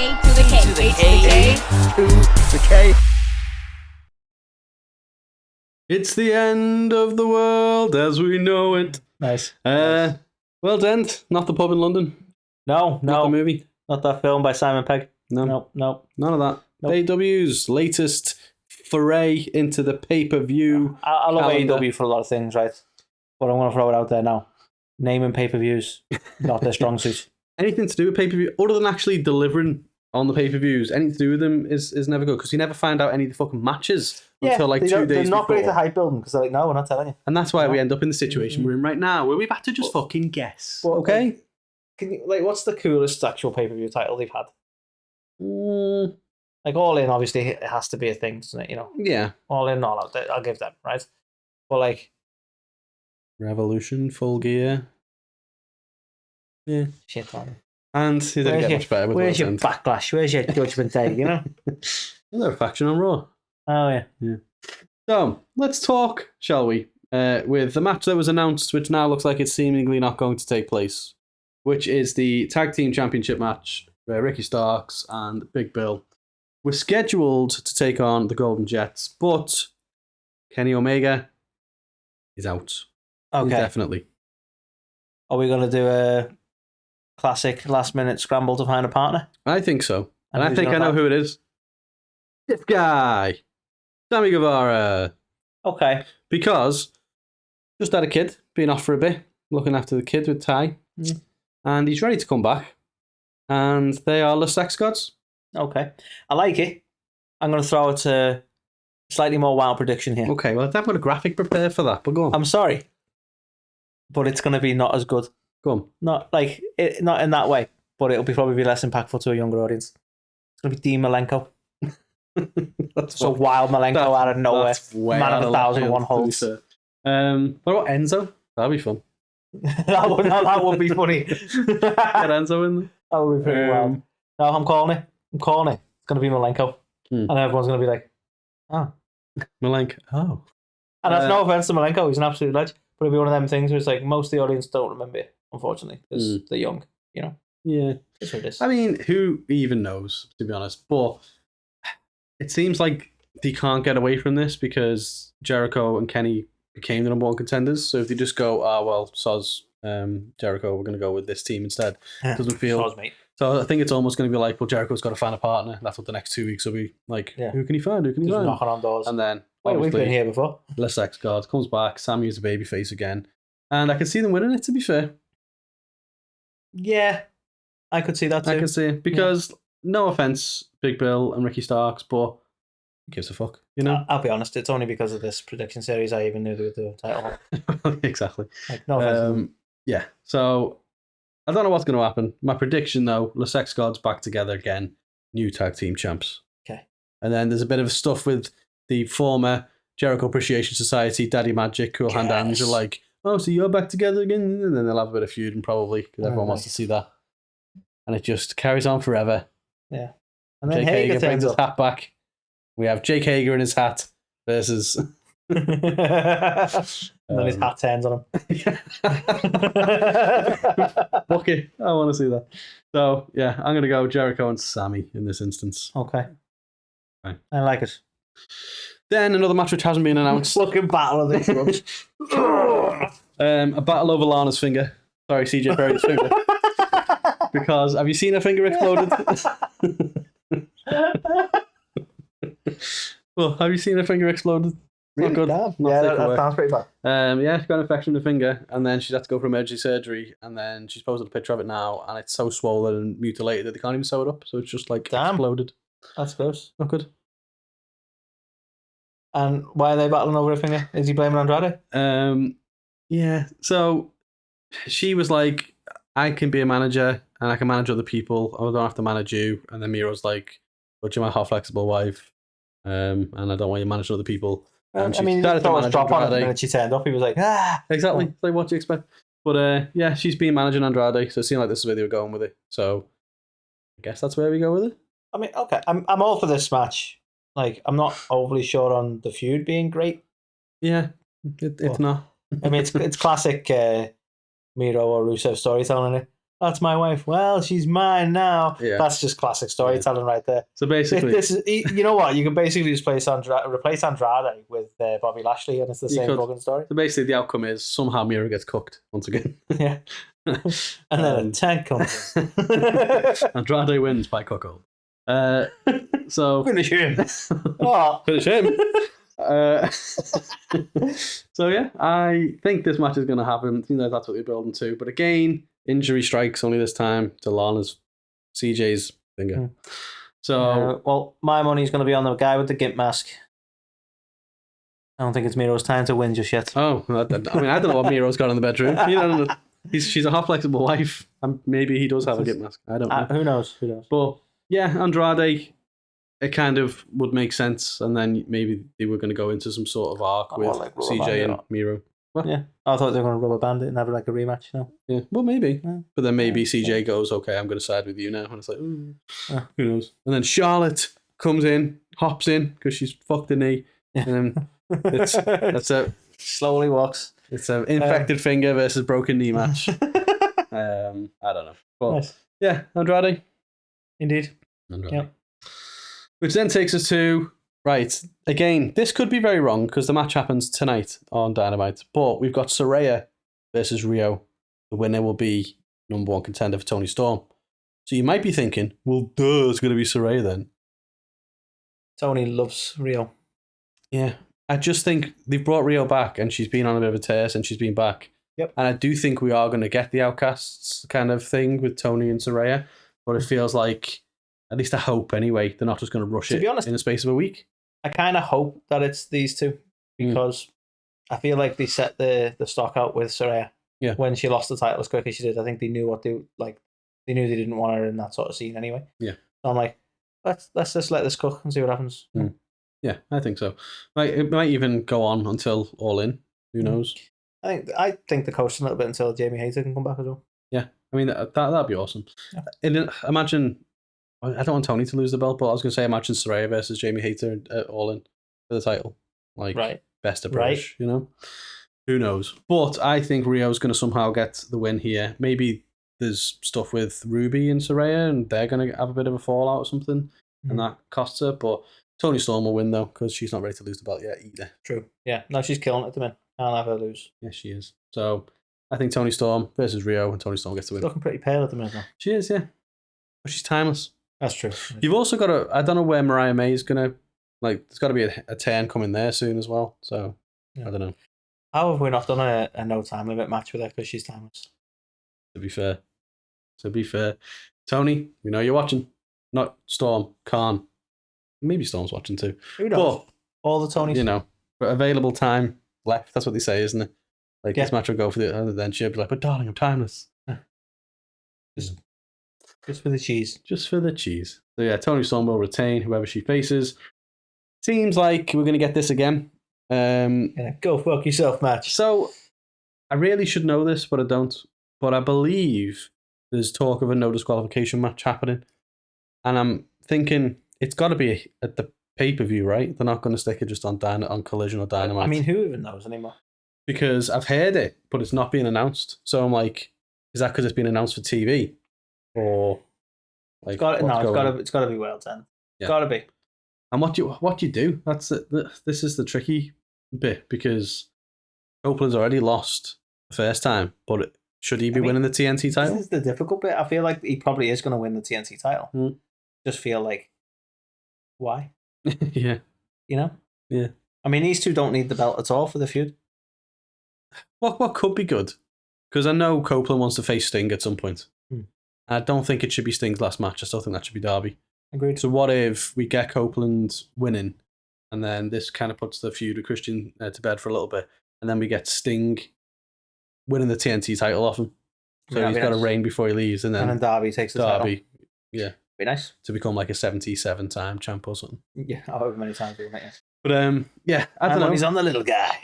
A to the K. To the K. To the K. It's the end of the world as we know it. Nice. World's End, not the pub in London. No, Not the movie. not that film by Simon Pegg. No. No. None of that. Nope. AEW's latest foray into the pay-per-view. I love calendar. AEW for a lot of things, right? But I'm going to throw it out there now. Naming pay-per-views, not their strong suit. Anything to do with pay-per-view, other than actually delivering on the pay-per-views, anything to do with them is never good, because you never find out any of the fucking matches until like 2 days They're not before. great at hype building, because they're like, no, we're not telling you. And that's why we end up in the situation we're in right now, where we've had to just fucking guess. But, okay? like, can you, like, what's the coolest actual pay-per-view title they've had? Like, All In, obviously, it has to be a thing, doesn't it? You know, Yeah. All In, All Out, I'll give them, right? But, like... Revolution, Full Gear. Yeah. Shit on. And he didn't get much better with Where's World's your End. backlash? Where's your Judgment Day, you know? They're a faction on Raw. Oh, yeah. So, let's talk, shall we, with the match that was announced, which now looks like it's seemingly not going to take place, which is the Tag Team Championship match, where Ricky Starks and Big Bill were scheduled to take on the Golden Jets, but Kenny Omega is out. Okay. Indefinitely. Are we going to do a classic last-minute scramble to find a partner? I think so. And I who's think I gonna know who it is. This guy. Sammy Guevara. Okay. Because just had a kid, been off for a bit, looking after the kid with Ty. And he's ready to come back. And they are the Sex Gods. Okay. I like it. I'm going to throw it a slightly more wild prediction here. Okay, well, I've got a graphic prepared for that, but go on. I'm sorry, but it's going to be not as good. Go on. Not like not in that way, but it'll probably be less impactful to a younger audience. It's going to be Dean Malenko. That's So wild Malenko out of nowhere. That's way Man out of 1,001 left field, holds. to be fair. What about Enzo? That'd be fun. that would be funny. Get Enzo in there. That would be pretty wild. No, I'm calling it. It's going to be Malenko. And everyone's going to be like, oh. Malenko. Oh. And that's no offense to Malenko. He's an absolute legend. But it'll be one of them things where it's like most of the audience don't remember it, unfortunately, because they're young, you know? Yeah. That's what it is. I mean, who even knows, to be honest? But it seems like they can't get away from this because Jericho and Kenny became the number one contenders. So if they just go, well, soz, Jericho, we're going to go with this team instead. It doesn't feel... Soz, mate. So I think it's almost going to be like, well, Jericho's got to find a partner. That's what the next 2 weeks will be. Like, who can he find? Who can he Just find? knocking on doors. And then, Wait, we've been obviously, here before. Les Sex God comes back. Sammy's a babyface again. And I can see them winning it, to be fair. Yeah, I could see that too. I can see it. Because, no offense, Big Bill and Ricky Starks, but who gives a fuck, you know? I'll be honest, it's only because of this prediction series I even knew they would do a title. Exactly. Like, no offense. Yeah, so I don't know what's going to happen. My prediction, though, the Sex Gods back together again, new tag team champs. Okay. And then there's a bit of stuff with the former Jericho Appreciation Society, Daddy Magic, who will hand hands. You're like, oh, so you're back together again? And then they'll have a bit of feud, and probably, because everyone wants to see that. And it just carries on forever. Yeah. And then Jake Hager Hager brings turns his up. hat back. We have Jake Hager in his hat versus... And then his hat turns on him. Okay, I want to see that. So, yeah, I'm going to go Jericho and Sammy in this instance. Okay. Right. I like it. Then another match which hasn't been announced. Fucking battle of this rubbish. A battle over Lana's finger. Sorry, CJ Perry's finger. Because, have you seen her finger exploded? Well, have you seen her finger exploded? Really? Not good. Damn. Not Yeah, safe for that work. sounds pretty bad. Yeah, she got an infection in the finger, and then she's had to go for emergency surgery, and then she's posted a picture of it now, and it's so swollen and mutilated that they can't even sew it up, so it's just like exploded. That's gross. Not good. And why are they battling over a finger? Is he blaming Andrade? Yeah, so she was like, I can be a manager, and I can manage other people, I don't have to manage you, and then Miro's like, but you're my hot flexible wife, and I don't want you to manage other people. And I mean, he started to throw a manage drop on it, Andrade. and then she turned up. He was like, ah. Exactly. It's like, what do you expect? But yeah, she's been managing Andrade, so it seemed like this is where they were going with it. So I guess that's where we go with it. I mean, okay, I'm all for this match. Like, I'm not overly sure on the feud being great. Yeah, it's not. I mean, it's classic Miro or Rusev storytelling. It. That's my wife. Well, she's mine now. Yeah. That's just classic storytelling right there. So basically, This is, you know what? You can basically just replace Andrade with Bobby Lashley, and it's the same fucking story. So basically, the outcome is somehow Miro gets cooked once again. Yeah. And then a tank comes in. Andrade wins by cuckold. So Finish him. Oh. Finish him. So yeah, I think this match is going to happen. I think that's what we're building to. But again, injury strikes only this time to Lana's, CJ's finger. So well, my money's going to be on the guy with the gimp mask. I don't think it's Miro's time to win just yet. Oh, I mean, I don't know what Miro's got in the bedroom. You know, she's a hot, flexible wife, and maybe he does have a gimp mask. I don't know. Who knows? But yeah, Andrade, it kind of would make sense, and then maybe they were going to go into some sort of arc with like CJ and Miro. What? Yeah, I thought they were going to rubber band it and have like a rematch. No. Yeah, well, maybe. Yeah. But then maybe CJ goes, okay, I'm going to side with you now. And it's like, who knows? And then Charlotte comes in, hops in, because she's fucked the knee. Yeah. And then that's a... Slowly walks. It's an infected finger versus broken knee match. I don't know. But nice. Yeah, Andrade. Indeed. Andrade. Yep. Which then takes us to... Right, again, this could be very wrong because the match happens tonight on Dynamite, but we've got Saraya versus Riho. The winner will be number one contender for Toni Storm. So you might be thinking, well, duh, it's going to be Saraya then. Toni loves Riho. Yeah, I just think they've brought Riho back and she's been on a bit of a tear since she's been back. Yep. And I do think we are going to get the Outcasts kind of thing with Toni and Saraya, but it feels like, at least I hope anyway, they're not just going to rush it in the space of a week. I kind of hope that it's these two because I feel like they set the stock out with Saraya when she lost the title as quick as she did. I think they knew they knew they didn't want her in that sort of scene anyway. Yeah. So I'm like, let's just let this cook and see what happens. Yeah, I think so. It might even go on until All In. Who knows? I think the coast a little bit until Jamie Hayter can come back as well. Yeah, I mean that'd be awesome. Yeah. Imagine. I don't want Toni to lose the belt, but I was going to say imagine Saraya versus Jamie Hayter All In for the title. Best of British, you know? Who knows? But I think Rio's going to somehow get the win here. Maybe there's stuff with Ruby and Saraya and they're going to have a bit of a fallout or something and that costs her. But Toni Storm will win though because she's not ready to lose the belt yet either. True. Yeah. No, she's killing it at the minute. Can't have her lose. Yes, she is. So I think Toni Storm versus Riho and Toni Storm gets the win. She's looking pretty pale at the minute though. She is, yeah. But she's timeless. That's true. You've also got I don't know where Mariah May is going to, there's got to be a turn coming there soon as well. So, I don't know. How have we not done a no time limit match with her because she's timeless? To be fair. Toni, we know you're watching. Not Storm, Khan. Maybe Storm's watching too. Who knows? But, all the Tonys. You know, but available time left. That's what they say, isn't it? This match will go for the other, then she'll be like, but darling, I'm timeless. Just for the cheese. Just for the cheese. So yeah, Toni Storm will retain whoever she faces. Seems like we're going to get this again. Go fuck yourself match. So, I really should know this, but I don't. But I believe there's talk of a no disqualification match happening. And I'm thinking it's got to be at the pay-per-view, right? They're not going to stick it just on Collision or Dynamite. I mean, who even knows anymore? Because I've heard it, but it's not being announced. So I'm like, is that because it's been announced for TV? Or it's got to be Worlds End. It's got to be. And what you do? This is the tricky bit because Copeland's already lost the first time, but should he be winning the TNT title? This is the difficult bit. I feel like he probably is going to win the TNT title. Just feel like, why? Yeah. You know? Yeah. I mean, these two don't need the belt at all for the feud. What could be good? Because I know Copeland wants to face Sting at some point. I don't think it should be Sting's last match. I still think that should be Darby. Agreed. So what if we get Copeland winning, and then this kind of puts the feud with Christian to bed for a little bit, and then we get Sting winning the TNT title off him. So he's got to reign before he leaves, and then Darby takes the title. Yeah. Be nice. To become like a 77-time champ or something. Yeah, however many times we make it. But yeah, I don't know. He's on the little guy.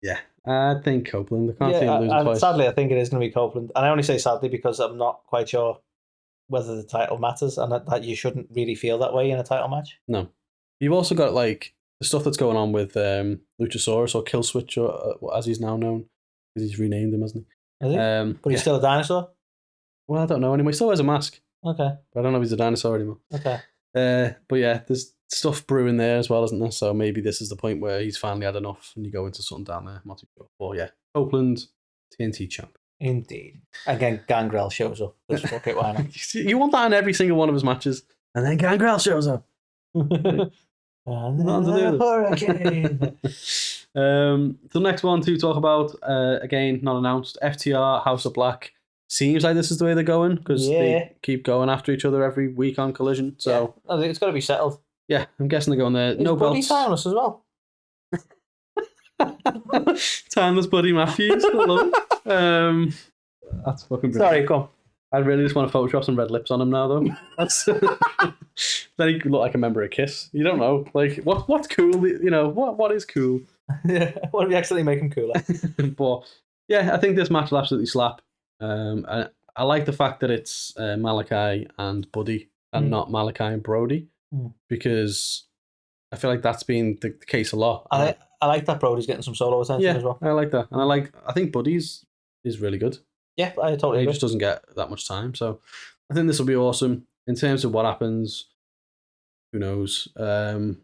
Yeah. I think Copeland. I can't see him losing twice. Sadly, I think it is going to be Copeland. And I only say sadly because I'm not quite sure whether the title matters and that you shouldn't really feel that way in a title match. No. You've also got the stuff that's going on with Luchasaurus or Killswitch, or as he's now known, because he's renamed him, hasn't Is he? But he's still a dinosaur? Well, I don't know anymore. He still wears a mask. Okay. But I don't know if he's a dinosaur anymore. Okay. But yeah, there's stuff brewing there as well, isn't there? So maybe this is the point where he's finally had enough and you go into something down there. I'm not too sure. But yeah, Copeland, TNT champ. Indeed. Again, Gangrel shows up. Just fuck it, why not? You want that in every single one of his matches. And then Gangrel shows up. Nothing to do with the next one to talk about, again, not announced, FTR, House of Black. Seems like this is the way they're going because they keep going after each other every week on Collision. So I think it's got to be settled. Yeah, I'm guessing they're going there. No belts. Timeless as well. Timeless Buddy Matthews. I love it. That's fucking brilliant. Sorry, come. I really just want to Photoshop some red lips on him now, though. That's then he could look like a member of Kiss. You don't know, like what's cool. You know what is cool. Yeah, what if you accidentally make him cooler? But yeah, I think this match will absolutely slap. I like the fact that it's Malachi and Buddy and not Malachi and Brody because I feel like that's been the case a lot. I like that Brody's getting some solo attention as well. I like that, and I think Buddy's is really good. Yeah, I totally agree. He just doesn't get that much time, so I think this will be awesome. In terms of what happens, who knows? It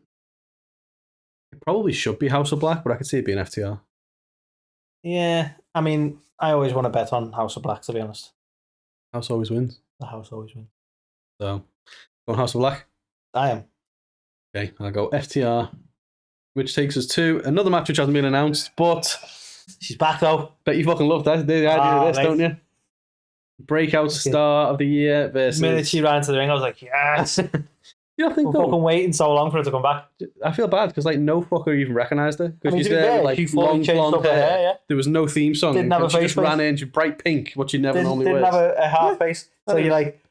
probably should be House of Black, but I could see it being FTR. Yeah, I mean, I always want to bet on House of Black, to be honest. House always wins. The House always wins. So, going House of Black? I am. Okay, I'll go FTR, which takes us to another match which hasn't been announced, but... She's back, though. Bet you fucking love that, the idea of this, don't you? Breakout star of the year versus... The minute she ran into the ring, I was like, yes! You don't think we're fucking waiting so long for her to come back. I feel bad because no fucker even recognised her. Because she's there with she long blonde hair. Yeah. There was no theme song. Didn't have a she face. Just ran in, she bright pink, what she never normally wears. Didn't have a half face. So you're like,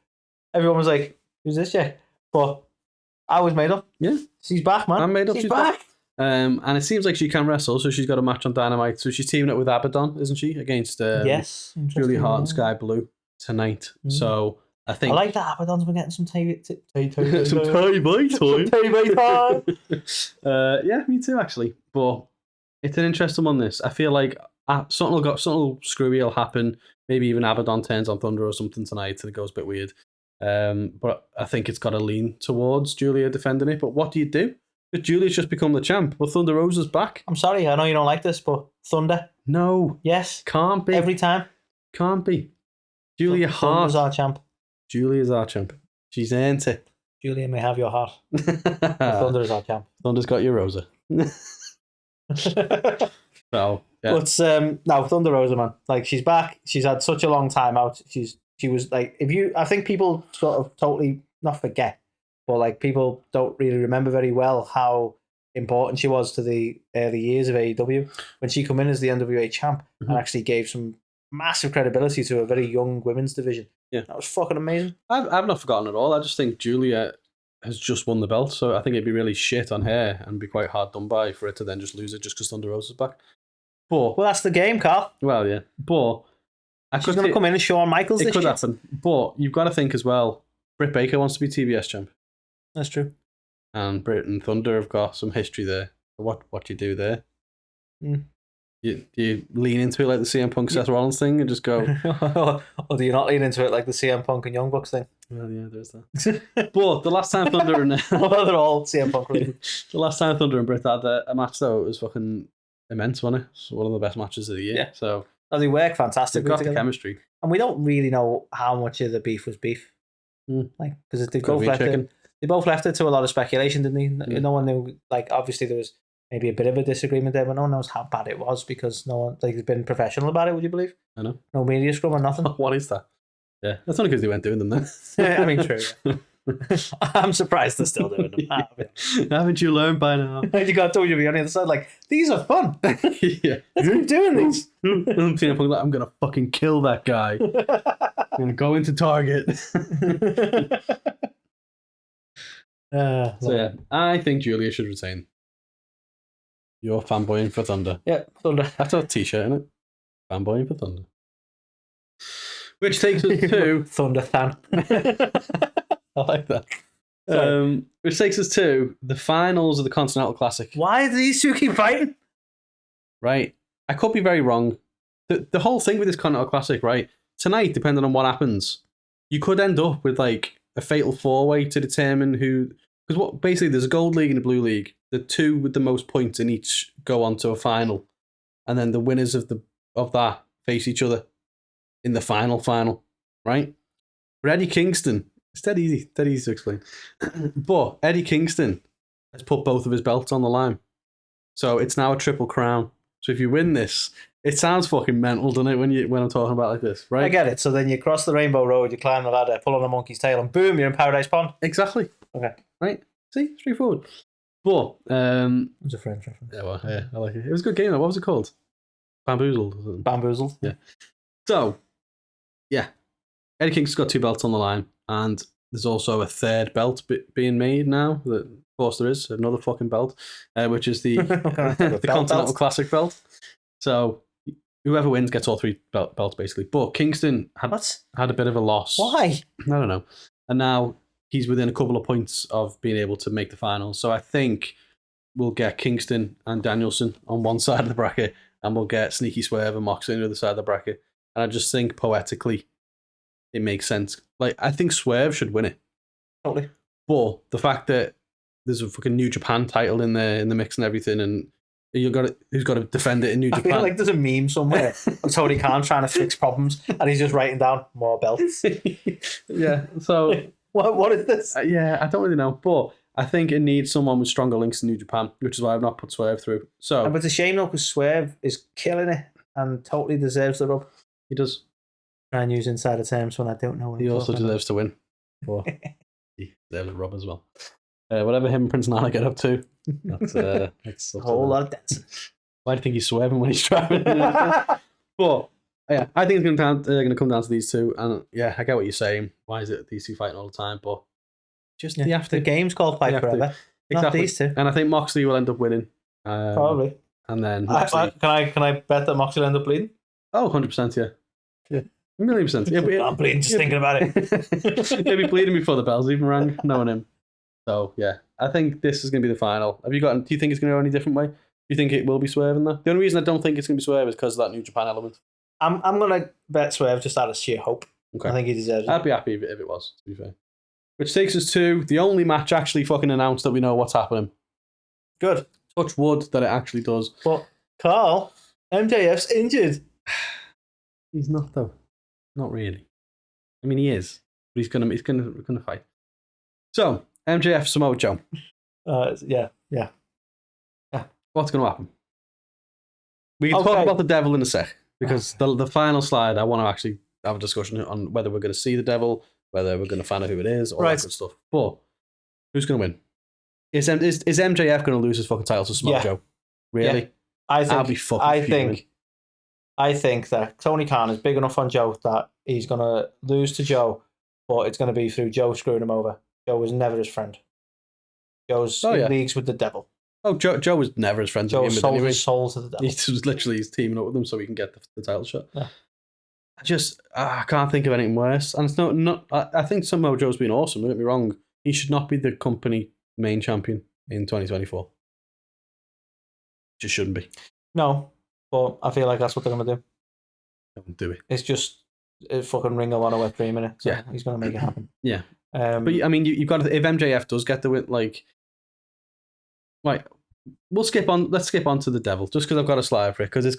everyone was like, who's this chick? But I was made up. Yeah. She's back, man. I'm made up. She's back. And it seems like she can wrestle, so she's got a match on Dynamite. So she's teaming up with Abaddon, isn't she? Against Julia Hart and Sky Blue tonight. So I think I like that Abaddon's been getting some TV time. Yeah, me too, actually. But it's an interesting one. This I feel like something screwy will happen. Maybe even Abaddon turns on Thunder or something tonight, and it goes a bit weird. But I think it's got to lean towards Julia defending it. But what do you do? Because Julia's just become the champ, but Thunder Rosa's back. I'm sorry, I know you don't like this, but Thunder. No. Yes. Can't be. Every time. Can't be. Julia Hart. Thunder's our champ. Julia's our champ. She's earned it. Julia may have your heart. Thunder is our champ. Thunder's got your Rosa. So, yeah. But no, Thunder Rosa, man. Like, she's back. She's had such a long time out. She was like, I think people sort of totally not forget, but like people don't really remember very well how important she was to the early years of AEW when she came in as the NWA champ and actually gave some massive credibility to a very young women's division. Yeah, that was fucking amazing. I've not forgotten at all. I just think Julia has just won the belt, so I think it'd be really shit on her and be quite hard done by for it to then just lose it just because Thunder Rosa's back. But well, that's the game, Carl. Well, yeah, but she's going to come in as Shawn Michaels. It could happen, but you've got to think as well. Britt Baker wants to be TBS champ. That's true. And Britt and Thunder have got some history there. What do you do there? You lean into it like the CM Punk Seth Rollins thing and just go... Or do you not lean into it like the CM Punk and Young Bucks thing? Well, yeah, there's that. But the last time Thunder and... Well, they're all CM Punk related. The last time Thunder and Britt had a match, though, it was fucking immense, wasn't it? It's one of the best matches of the year. Yeah. So they work fantastically together. They've got the chemistry. And we don't really know how much of the beef was beef. Like, because they both left it to a lot of speculation, didn't they? No one knew. Like, obviously there was maybe a bit of a disagreement there, but no one knows how bad it was because no one has been professional about it. Would you believe? I know. No media scrum or nothing. What is that? Yeah, that's only because they weren't doing them then. Yeah, I mean, true. Yeah. I'm surprised they're still doing them. Haven't you learned by now? You got WWE on the other side, like, these are fun. Yeah, let's keep doing these. I'm gonna fucking kill that guy. I'm gonna go into Target. So yeah, I think Julia should retain. You're fanboying for Thunder. Yeah, Thunder. That's a t-shirt, isn't it? Fanboying for Thunder. Which takes us to Thunder Than. I like that. Which takes us to the finals of the Continental Classic. Why do these two keep fighting? Right. I could be very wrong, the whole thing with this Continental Classic, right? Tonight, depending on what happens, you could end up with like a fatal 4-way to determine who. Because what basically there's a gold league and a blue league. The two with the most points in each go on to a final, and then the winners of that face each other in the final, right? For Eddie Kingston, it's dead easy to explain. But Eddie Kingston has put both of his belts on the line, so it's now a triple crown. So if you win this, it sounds fucking mental, doesn't it? When I'm talking about it like this, right? I get it. So then you cross the rainbow road, you climb the ladder, pull on a monkey's tail, and boom, you're in Paradise Pond. Exactly. Okay. Right. See, straightforward. But it was a French reference. Yeah, well, yeah, I like it. It was a good game though. What was it called? Bamboozled. Bamboozled. Yeah. So, yeah, Eddie Kingston's got 2 belts on the line, and there's also a third belt being made now. Of course, there is another fucking belt, which is the the Continental Classic belt. So whoever wins gets all 3 belts basically. But Kingston had a bit of a loss. Why? I don't know. And now he's within a couple of points of being able to make the finals. So I think we'll get Kingston and Danielson on one side of the bracket, and we'll get Sneaky Swerve and Moxley on the other side of the bracket. And I just think poetically, it makes sense. Like, I think Swerve should win it. Totally. But the fact that there's a fucking New Japan title in the mix and everything, and who's got to defend it in New Japan? I feel like there's a meme somewhere of Tony Khan trying to fix problems, and he's just writing down more belts. Yeah. So what is this? Yeah, I don't really know, but I think it needs someone with stronger links to New Japan, which is why I've not put Swerve through. So, but it's a shame though, because Swerve is killing it and totally deserves the rub. He does. Try and use insider terms when I don't know what he also deserves to win. But he deserves a rub as well. Whatever him and Prince Nana get up to, that's a whole lot of dancing. Why do you think he's swerving when he's driving? But yeah, I think it's going to come down to these two. And yeah, I get what you're saying. Why is it these two fighting all the time? But just you have to. The game's called Fight Forever. Exactly. Not these two. And I think Moxley will end up winning. Probably. And then Moxley... can I bet that Moxley will end up bleeding? Oh, 100%, yeah. Yeah. 1,000,000%. I'm bleeding just thinking about it. He'll be bleeding before the bells even rang, knowing him. So yeah, I think this is going to be the final. Do you think it's going to go any different way? Do you think it will be Swerve in there? The only reason I don't think it's going to be Swerve is because of that New Japan element. I'm going to bet Swerve just out of sheer hope. Okay. I think he deserves it. I'd be happy if it was, to be fair. Which takes us to the only match actually fucking announced that we know what's happening. Good. Touch wood that it actually does. But Carl, MJF's injured. He's not though. Not really. I mean, he is, but he's gonna fight. So MJF Samoa Joe. Yeah. What's gonna happen? We can talk about the devil in a sec, because the final slide, I want to actually have a discussion on whether we're going to see the devil, whether we're going to find out who it is, all that good stuff. But who's going to win? Is MJF going to lose his fucking title to Samoa Joe? Really? Yeah. I think that Tony Khan is big enough on Joe that he's going to lose to Joe, but it's going to be through Joe screwing him over. Joe was never his friend. Joe's in leagues with the devil. Oh, Joe was never his friend. Joe sold his soul to the devil. He was literally teaming up with him so he can get the title shot. Yeah. I can't think of anything worse. And it's not. I think Samoa Joe's been awesome. Don't get me wrong. He should not be the company main champion in 2024. Just shouldn't be. No, but I feel like that's what they're going to do. Don't do it. It's just a fucking Ring of Honor wet dream in it. So he's going to make it happen. Yeah. But I mean, you've got to, if MJF does get the win, let's skip on to the devil just because I've got a slide for it, because it's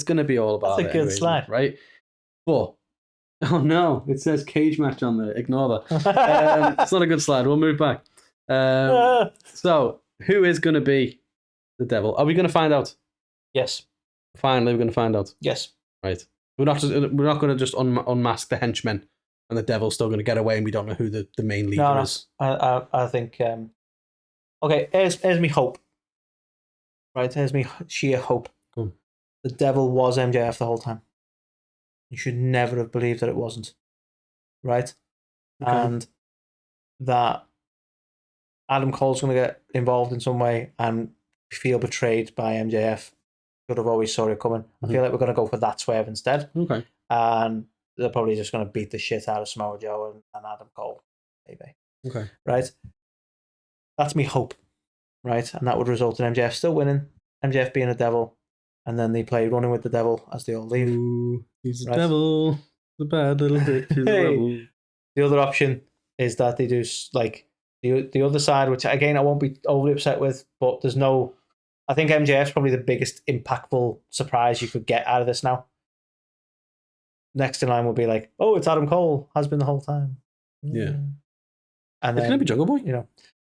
gonna be all about that's a good slide, right? But oh no, it says cage match on there. Ignore that. It's not a good slide. We'll move back. So who is going to be the devil? Are we going to find out? Yes. Finally, we're going to find out. Yes. Right. We're not going to just unmask the henchmen, and the devil's still going to get away, and we don't know who the main leader is. I think. Okay, here's me hope. Right, here's me sheer hope. Cool. The devil was MJF the whole time. You should never have believed that it wasn't. Right? Okay. And that Adam Cole's going to get involved in some way and feel betrayed by MJF. Should have always saw it coming. I feel like we're going to go for that swerve instead. Okay. And they're probably just going to beat the shit out of Samoa Joe and Adam Cole. Maybe. Okay. Right? That's me hope. Right? And that would result in MJF still winning, MJF being a devil, and then they play Running with the Devil as they all leave. Ooh, he's the devil, the bad little bitch. He's the rebel. The other option is that they do like the other side, which again I won't be overly upset with, but there's no. I think MJF's probably the biggest impactful surprise you could get out of this now. Next in line will be like, oh, it's Adam Cole, has been the whole time. Yeah. And it's then, gonna be Jungle Boy,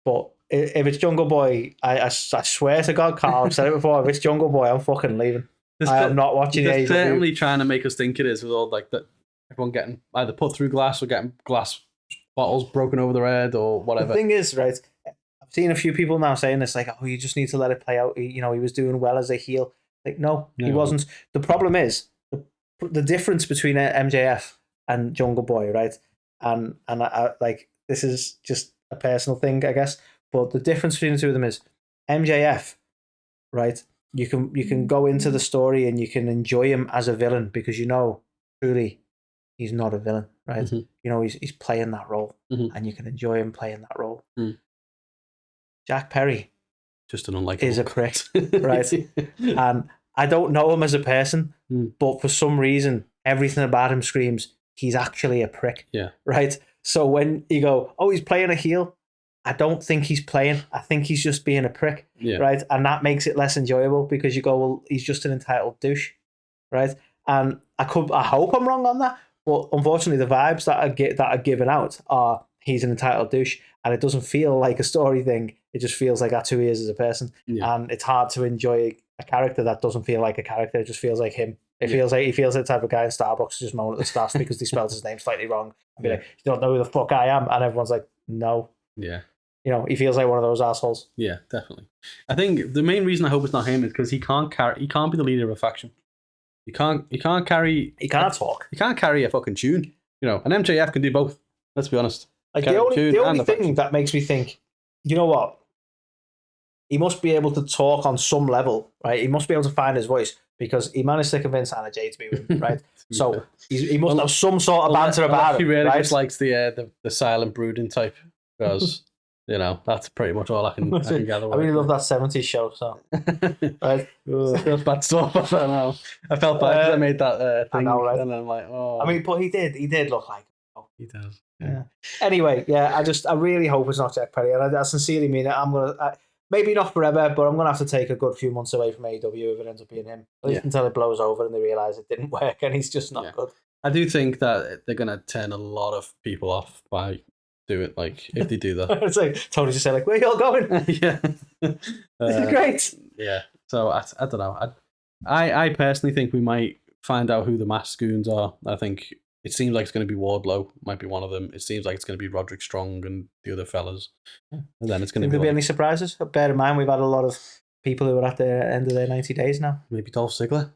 But if it's Jungle Boy, I swear to God, Carl, I've said it before. If it's Jungle Boy, I'm fucking leaving. I am not watching the AEW. They're certainly trying to make us think it is, with all like that everyone getting either put through glass or getting glass bottles broken over their head or whatever. The thing is, right, I've seen a few people now saying this, like, oh, you just need to let it play out. He was doing well as a heel. Like, no, he wasn't. The problem is the difference between MJF and Jungle Boy, right? And I like, this is just a personal thing, I guess. But the difference between the two of them is MJF, right? You can go into the story and you can enjoy him as a villain because truly he's not a villain, right? Mm-hmm. He's playing that role, and you can enjoy him playing that role. Jack Perry, just an unlikable is a prick, right? And I don't know him as a person, but for some reason, everything about him screams he's actually a prick. Yeah. Right. So when you go, oh, he's playing a heel, I don't think he's playing. I think he's just being a prick. Yeah. Right. And that makes it less enjoyable because you go, well, he's just an entitled douche. Right. And I hope I'm wrong on that. But unfortunately, the vibes that are given out are he's an entitled douche. And it doesn't feel like a story thing. It just feels like that's who he is as a person. Yeah. And it's hard to enjoy a character that doesn't feel like a character. It just feels like him. It feels like he feels like the type of guy in Starbucks just moan at the staff because they spelled his name slightly wrong. And be like, you don't know who the fuck I am. And everyone's like, no. Yeah. He feels like one of those assholes. Yeah, definitely. I think the main reason I hope it's not him is because he can't be the leader of a faction. He can't carry. He can't talk. He can't carry a fucking tune. And MJF can do both. Let's be honest. Like the only thing that makes me think, you know what? He must be able to talk on some level, right? He must be able to find his voice because he managed to convince Andrade to be with him, right? So he must have some sort of banter about it. He really right? just likes the silent brooding type because that's pretty much all I can gather. I really love that 70s show. So right, feels bad stuff. I don't know. I felt bad because I made that thing, right? And I'm like, oh. I mean, but he did look like. He does. Yeah. Anyway, I really hope it's not Jack Perry, and I sincerely mean it. I'm gonna. Maybe not forever, but I'm going to have to take a good few months away from AEW if it ends up being him. At least until it blows over and they realise it didn't work and he's just not good. I do think that they're going to turn a lot of people off by doing it, like, if they do that. It's like, Tony just said, like, where are you all going? Yeah. This is great. Yeah. So, I don't know. I personally think we might find out who the masked goons are. I think it seems like it's going to be Wardlow, might be one of them. It seems like it's going to be Roderick Strong and the other fellas. And then it's going to be. Will there be any surprises? Bear in mind, we've had a lot of people who are at the end of their 90 days now. Maybe Dolph Ziggler.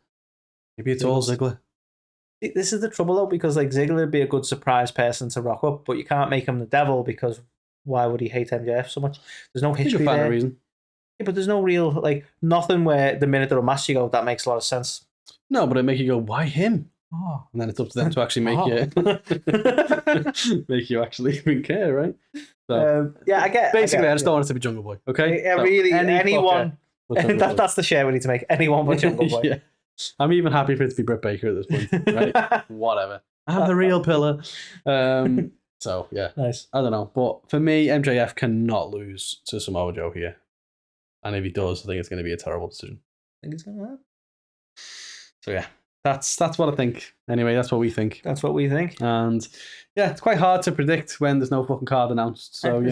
Maybe it's all Ziggler. This is the trouble, though, because like Ziggler would be a good surprise person to rock up, but you can't make him the devil because why would he hate MJF so much? There's no history there. Reason. Yeah, but there's no real, nothing where the minute they're a match you go, that makes a lot of sense. No, but it make you go, why him? Oh. And then it's up to them to actually make you actually even care, right? So, I get. Basically, I just don't want it to be Jungle Boy. Okay, really, anyone. That's the share we need to make. Anyone but Jungle Boy. Yeah. I'm even happy for it to be Britt Baker at this point. Right? Whatever. I'm the real pillar. So yeah, nice. I don't know, but for me, MJF cannot lose to Samoa Joe here, and if he does, I think it's going to be a terrible decision. I think it's going to happen. So yeah. That's what I think. Anyway, that's what we think. That's what we think. And yeah, it's quite hard to predict when there's no fucking card announced. So,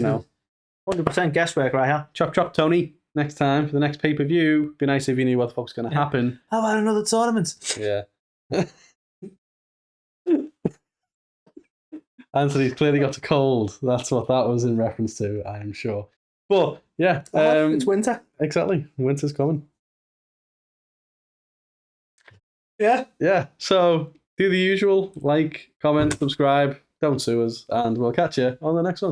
100% guesswork right here. Chop, chop, Tony. Next time for the next pay-per-view. Be nice if you knew what the fuck's going to happen. How about another tournament? Yeah. Anthony's clearly got a cold. That's what that was in reference to, I am sure. But yeah. It's winter. Exactly. Winter's coming. Yeah. So do the usual, like, comment, subscribe, don't sue us, and we'll catch you on the next one.